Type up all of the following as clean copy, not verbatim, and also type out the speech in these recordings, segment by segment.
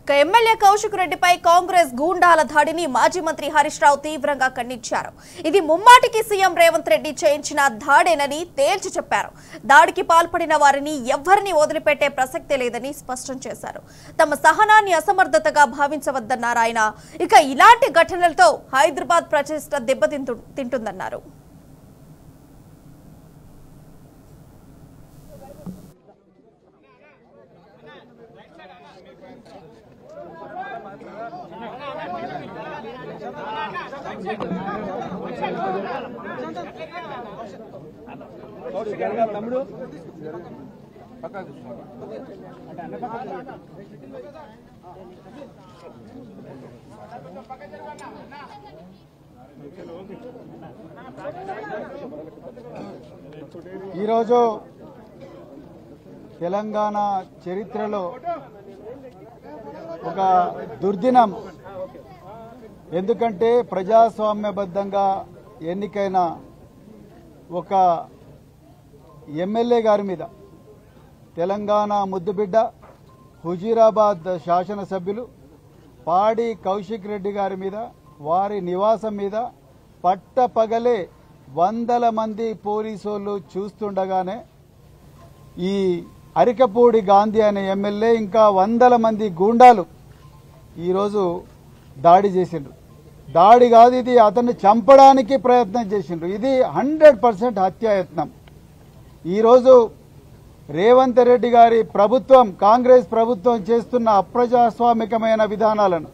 MLA Kaushik రెడ్డిపై కాంగ్రెస్ గూండాల దాడిని మాజీ మంత్రి హరీష్ రావు తీవ్రంగా ఖండించారు. ఇది ముమ్మాటికి సీఎం రేవంత్ రెడ్డి చేయించిన దాడేనని తేల్చి చెప్పారు. దాడికి పాల్పడిన వారిని ఎవ్వరిని వదిలిపెట్టే ప్రసక్తే లేదని స్పష్టం చేశారు. తమ సహనాన్ని అసమర్థతగా భావించవద్దన్నారు ఆయన. ఇక ఇలాంటి ఘటనలతో హైదరాబాద్ ప్రతిష్ట దెబ్బతింటుందన్నారు. ఈరోజు తెలంగాణ చరిత్రలో ఒక దుర్దినం. ఎందుకంటే ప్రజాస్వామ్యబద్ధంగా ఎన్నికైన ఒక ఎమ్మెల్యే గారి మీద, తెలంగాణ ముద్దుబిడ్డ హుజీరాబాద్ శాసనసభ్యులు పాడి కౌశిక్ రెడ్డి గారి మీద, వారి నివాసం మీద పట్టపగలే వందల మంది పోలీసులు చూస్తుండగానే ఈ అరికపూడి గాంధీ అనే ఎమ్మెల్యే ఇంకా వందల మంది గూండాలు ఈరోజు దాడి చేసిండ్రు. దాడి కాదు, ఇది అతన్ని చంపడానికి ప్రయత్నం చేసిండ్రు. ఇది 100% హత్యాయత్నం. ఈరోజు రేవంత్ రెడ్డి గారి ప్రభుత్వం, కాంగ్రెస్ ప్రభుత్వం చేస్తున్న అప్రజాస్వామికమైన విధానాలను,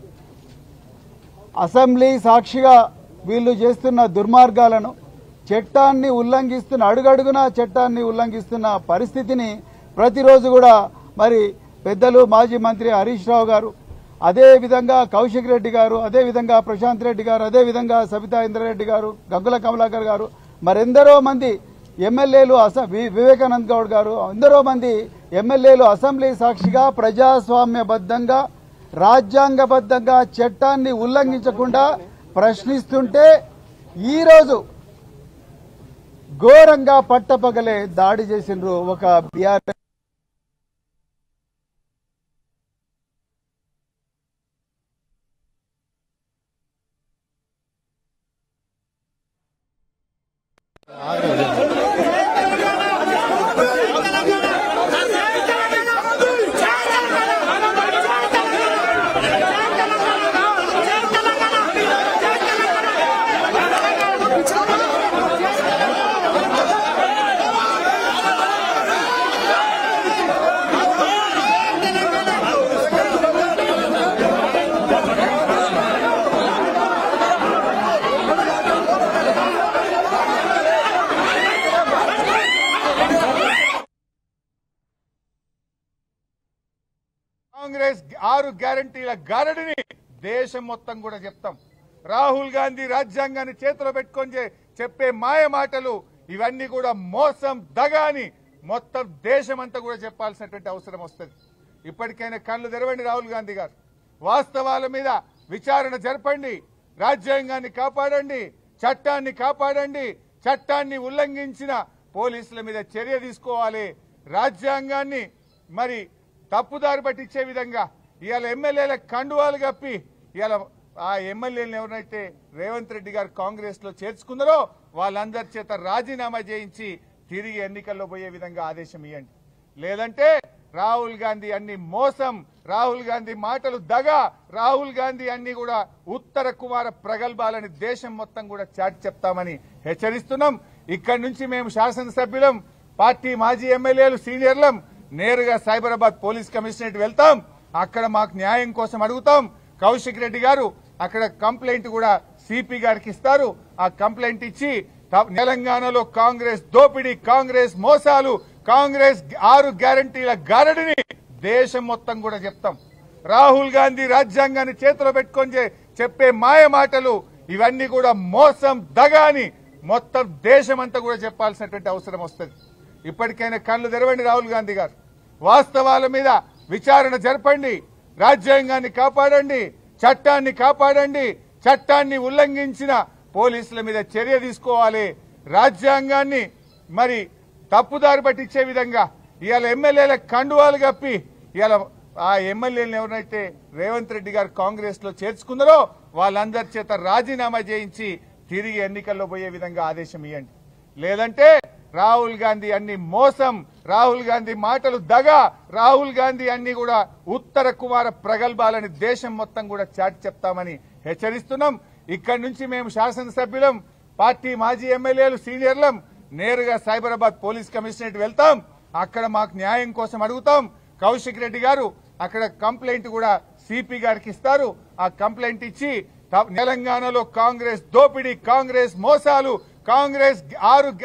అసెంబ్లీ సాక్షిగా వీళ్ళు చేస్తున్న దుర్మార్గాలను, చట్టాన్ని ఉల్లంఘిస్తున్న, అడుగడుగునా చట్టాన్ని ఉల్లంఘిస్తున్న పరిస్థితిని ప్రతిరోజు కూడా మరి పెద్దలు మాజీ మంత్రి హరీష్ రావు గారు, అదేవిధంగా కౌశిక్ రెడ్డి గారు, అదేవిధంగా ప్రశాంత్ రెడ్డి గారు, అదేవిధంగా సబితా ఇంద్రారెడ్డి గారు, గంగుల కమలాకర్ గారు, మరెందరో మంది ఎమ్మెల్యేలు, వివేకానంద్ గౌడ్ గారు, ఎందరో మంది ఎమ్మెల్యేలు అసెంబ్లీ సాక్షిగా ప్రజాస్వామ్యబద్ధంగా రాజ్యాంగబద్ధంగా చట్టాన్ని ఉల్లంఘించకుండా ప్రశ్నిస్తుంటే ఈరోజు ఘోరంగా పట్టపగలే దాడి చేసిండ్రు ఒక బీఆర్ఎస్ కాంగ్రెస్ 6 గ్యారంటీల గారడిని దేశం మొత్తం కూడా చెప్తాం. రాహుల్ గాంధీ రాజ్యాంగాన్ని చేతిలో పెట్టుకొని చెప్పే మాయ మాటలు ఇవన్నీ కూడా మోసం, దగాని మొత్తం దేశమంతా కూడా చెప్పాల్సినటువంటి అవసరం వస్తుంది. ఇప్పటికైనా కళ్ళు తెరవండి రాహుల్ గాంధీ గారు. వాస్తవాల మీద విచారణ జరపండి, రాజ్యాంగాన్ని కాపాడండి, చట్టాన్ని కాపాడండి, చట్టాన్ని ఉల్లంఘించిన పోలీసుల మీద చర్య తీసుకోవాలి. రాజ్యాంగాన్ని మరి తప్పుదారి పట్టించే విధంగా ఇవాళ ఎమ్మెల్యేల కండువాలు కప్పి ఇవాళ ఆ ఎమ్మెల్యేలను ఎవరైతే రేవంత్ రెడ్డి గారు కాంగ్రెస్ లో చేర్చుకున్నారో వాళ్ళందరి చేత రాజీనామా చేయించి తిరిగి ఎన్నికల్లో పోయే విధంగా ఆదేశం ఇవ్వండి. లేదంటే రాహుల్ గాంధీ అన్ని మోసం, రాహుల్ గాంధీ మాటలు దగా, రాహుల్ గాంధీ అన్ని కూడా ఉత్తర కుమార ప్రగల్భాలని దేశం మొత్తం కూడా చాటి చెప్తామని హెచ్చరిస్తున్నాం. ఇక్కడి నుంచి మేము శాసనసభ్యులం, పార్టీ మాజీ ఎమ్మెల్యేలు, సీనియర్లం నేరుగా సైబరాబాద్ పోలీస్ కమిషనరేట్ వెళ్తాం. అక్కడ మాకు న్యాయం కోసం అడుగుతాం. కౌశిక్ రెడ్డి గారు అక్కడ కంప్లైంట్ కూడా సిపి గారికి ఇస్తారు. ఆ కంప్లైంట్ ఇచ్చి తెలంగాణలో కాంగ్రెస్ దోపిడీ, కాంగ్రెస్ మోసాలు, కాంగ్రెస్ 6 గ్యారంటీల గారడిని దేశం మొత్తం కూడా చెప్తాం. రాహుల్ గాంధీ రాజ్యాంగాన్ని చేతిలో పెట్టుకొని చెప్పే మాయ మాటలు ఇవన్నీ కూడా మోసం, దగాని మొత్తం దేశమంతా కూడా చెప్పాల్సినటువంటి అవసరం వస్తుంది. ఇప్పటికైనా కళ్ళు తెరవండి రాహుల్ గాంధీ గారు. వాస్తవాల మీద విచారణ జరపండి, రాజ్యాంగాన్ని కాపాడండి, చట్టాన్ని కాపాడండి, చట్టాన్ని ఉల్లంఘించిన పోలీసుల మీద చర్య తీసుకోవాలి. రాజ్యాంగాన్ని మరి తప్పుదారి పట్టించే విధంగా ఇవాళ ఎమ్మెల్యేల కండువాలు కప్పి ఇవాళ ఆ ఎమ్మెల్యేలను ఎవరైతే రేవంత్ రెడ్డి గారు కాంగ్రెస్ లో చేర్చుకున్నారో వాళ్ళందరి చేత రాజీనామా చేయించి తిరిగి ఎన్నికల్లో పోయే విధంగా ఆదేశం ఇవ్వండి. లేదంటే రాహుల్ గాంధీ అన్ని మోసం, రాహుల్ గాంధీ మాటలు దగ, రాహుల్ గాంధీ అన్ని కూడా ఉత్తర కుమార ప్రగల్భాలని దేశం మొత్తం కూడా చాటి చెప్తామని హెచ్చరిస్తున్నాం. ఇక్కడి నుంచి మేము శాసనసభ్యులం, పార్టీ మాజీ ఎమ్మెల్యేలు, సీనియర్లం నేరుగా సైబరాబాద్ పోలీస్ కమిషనరేట్ వెళ్తాం. అక్కడ మాకు న్యాయం కోసం అడుగుతాం. కౌశిక్ రెడ్డి గారు అక్కడ కంప్లైంట్ కూడా సిపి గారికి ఇస్తారు. ఆ కంప్లైంట్ ఇచ్చి తెలంగాణలో కాంగ్రెస్ దోపిడీ, కాంగ్రెస్ మోసాలు, కాంగ్రెస్ 6